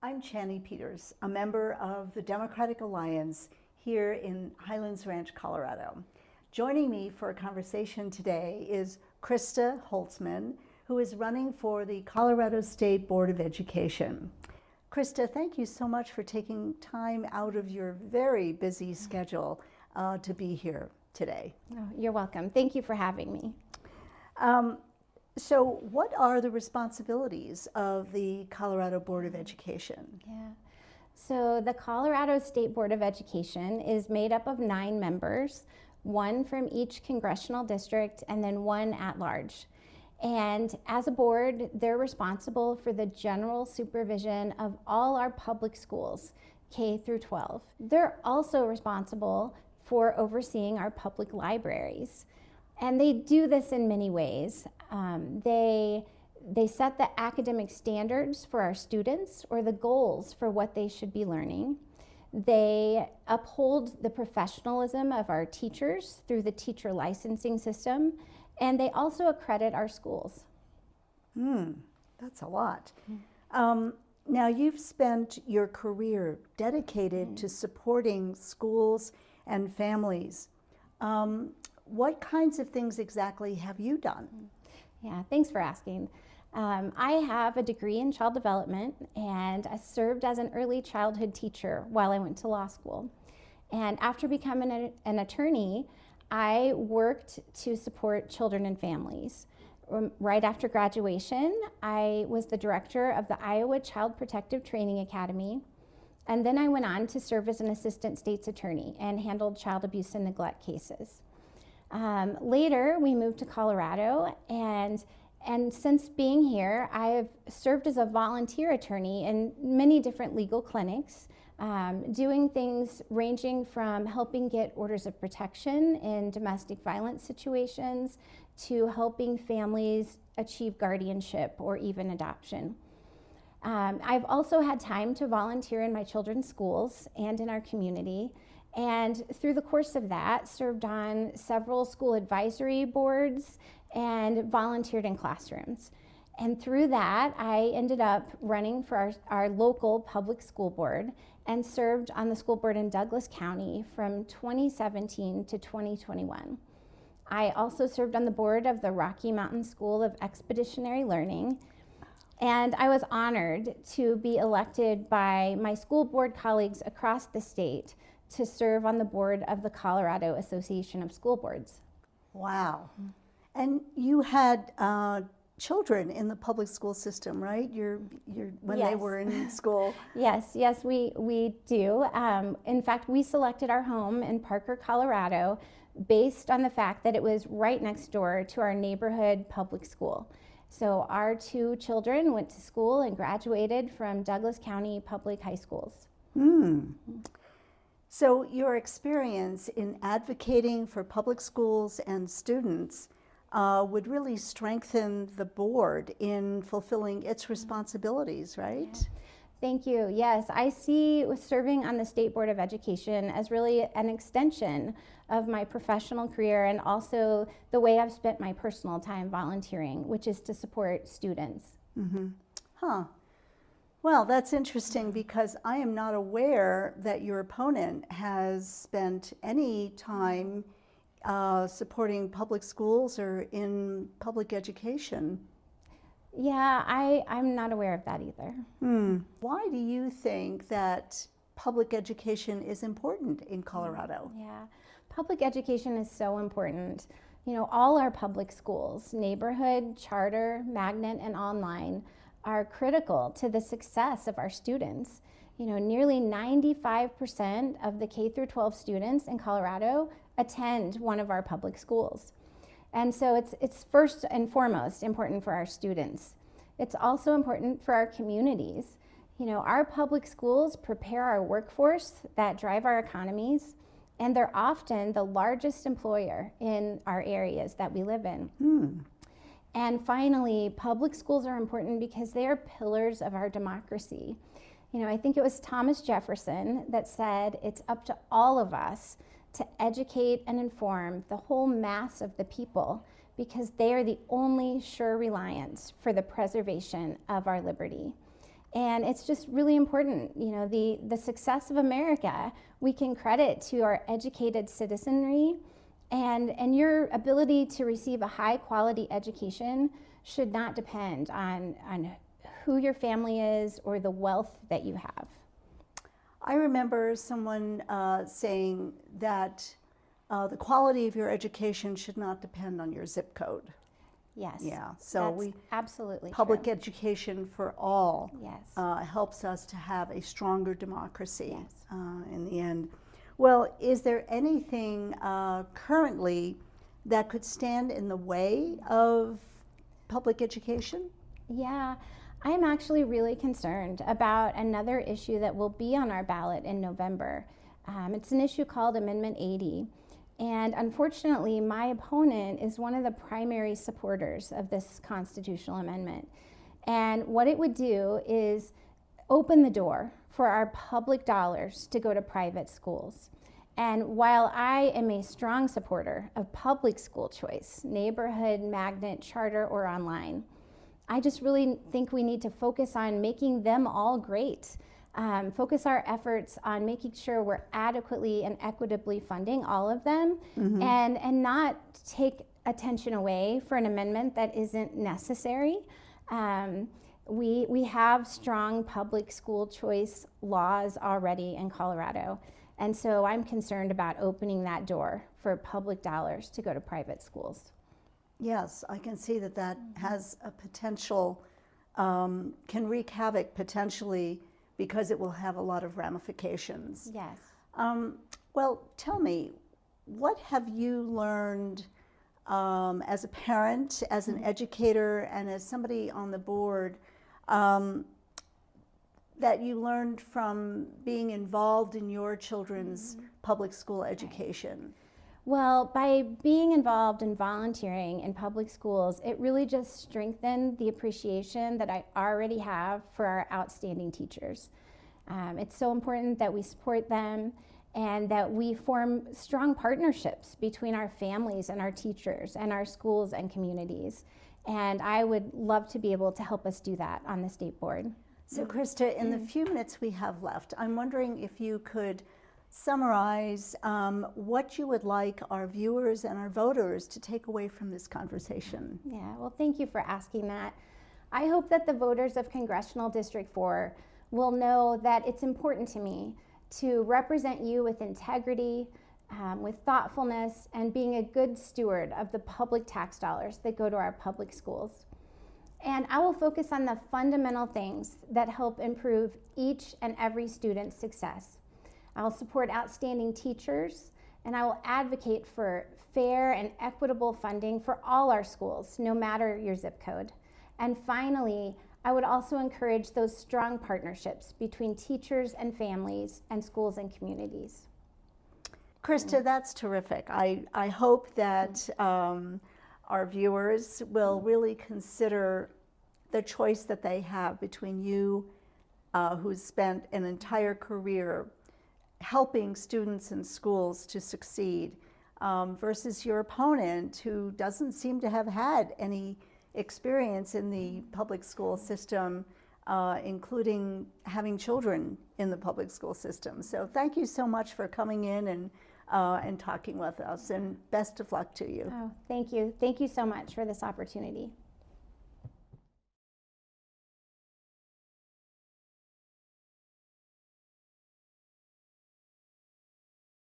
I'm Channy Peters, a member of the Democratic Alliance here in Highlands Ranch, Colorado. Joining me for a conversation today is Krista Holtzmann, who is running for the Colorado State Board of Education. Krista, thank you so much for taking time out of your very busy schedule to be here today. Oh, you're welcome. Thank you for having me. So what are the responsibilities of the Colorado Board of Education? Yeah. So the Colorado State Board of Education is made up of 9 members, 1 from each congressional district and then 1 at large. And as a board, they're responsible for the general supervision of all our public schools, K through 12. They're also responsible for overseeing our public libraries. And they do this in many ways. They set the academic standards for our students or the goals for what they should be learning. They uphold the professionalism of our teachers through the teacher licensing system, and they also accredit our schools. That's a lot. Now you've spent your career dedicated to supporting schools and families. What kinds of things exactly have you done? Yeah, thanks for asking. I have a degree in child development, and I served as an early childhood teacher while I went to law school. And after becoming an attorney, I worked to support children and families. Right after graduation, I was the director of the Iowa Child Protective Training Academy. And then I went on to serve as an assistant state's attorney and handled child abuse and neglect cases. Later, we moved to Colorado, and since being here, I have served as a volunteer attorney in many different legal clinics, doing things ranging from helping get orders of protection in domestic violence situations to helping families achieve guardianship or even adoption. I've also had time to volunteer in my children's schools and in our community. And through the course of that, served on several school advisory boards and volunteered in classrooms. And through that, I ended up running for our local public school board and served on the school board in Douglas County from 2017 to 2021. I also served on the board of the Rocky Mountain School of Expeditionary Learning. And I was honored to be elected by my school board colleagues across the state to serve on the board of the Colorado Association of School Boards. Wow. And you had children in the public school system, right? When Yes. they were in school. Yes, we do. In fact, we selected our home in Parker, Colorado, based on the fact that it was right next door to our neighborhood public school. So our 2 children went to school and graduated from Douglas County Public High Schools. So your experience in advocating for public schools and students would really strengthen the board in fulfilling its responsibilities, right? Yeah. Thank you. Yes, I see serving on the State Board of Education as really an extension of my professional career and also the way I've spent my personal time volunteering, which is to support students. Well, that's interesting because I am not aware that your opponent has spent any time supporting public schools or in public education. Yeah, I'm not aware of that either. Why do you think that public education is important in Colorado? Yeah, public education is so important. You know, all our public schools, neighborhood, charter, magnet, and online, are critical to the success of our students. You know, nearly 95% of the K through 12 students in Colorado attend one of our public schools. And so it's first and foremost important for our students. It's also important for our communities. You know, our public schools prepare our workforce that drive our economies, and they're often the largest employer in our areas that we live in. And finally, public schools are important because they are pillars of our democracy. You know, I think it was Thomas Jefferson that said it's up to all of us to educate and inform the whole mass of the people because they are the only sure reliance for the preservation of our liberty. And it's just really important. You know, the success of America, we can credit to our educated citizenry, and your ability to receive a high quality education should not depend on who your family is or the wealth that you have. I remember someone saying that the quality of your education should not depend on your zip code. Yes. Yeah. So that's absolutely public true. education for all Yes. helps us to have a stronger democracy Yes. in the end. Well, is there anything currently that could stand in the way of public education? Yeah, I am actually really concerned about another issue that will be on our ballot in November. It's an issue called Amendment 80. And unfortunately, my opponent is one of the primary supporters of this constitutional amendment. And what it would do is open the door for our public dollars to go to private schools. And while I am a strong supporter of public school choice, neighborhood, magnet, charter, or online, I just really think we need to focus on making them all great. Focus our efforts on making sure we're adequately and equitably funding all of them, and not take attention away for an amendment that isn't necessary. We have strong public school choice laws already in Colorado, and so I'm concerned about opening that door for public dollars to go to private schools. Yes, I can see that that has a potential, can wreak havoc potentially, because it will have a lot of ramifications. Yes. Well, tell me, what have you learned as a parent, as an educator, and as somebody on the board that you learned from being involved in your children's public school education? Well, by being involved in volunteering in public schools, it really just strengthened the appreciation that I already have for our outstanding teachers. It's so important that we support them and that we form strong partnerships between our families and our teachers and our schools and communities. And I would love to be able to help us do that on the state board. So, Krista, in the few minutes we have left, I'm wondering if you could summarize what you would like our viewers and our voters to take away from this conversation. Yeah, well, thank you for asking that. I hope that the voters of Congressional District 4 will know that it's important to me to represent you with integrity, with thoughtfulness, and being a good steward of the public tax dollars that go to our public schools. And I will focus on the fundamental things that help improve each and every student's success. I will support outstanding teachers, and I will advocate for fair and equitable funding for all our schools, no matter your zip code. And finally, I would also encourage those strong partnerships between teachers and families and schools and communities. Krista, that's terrific. I hope that our viewers will really consider the choice that they have between you, who's spent an entire career helping students in schools to succeed, versus your opponent who doesn't seem to have had any experience in the public school system, including having children in the public school system. So thank you so much for coming in and talking with us, and best of luck to you. Oh, thank you. Thank you so much for this opportunity.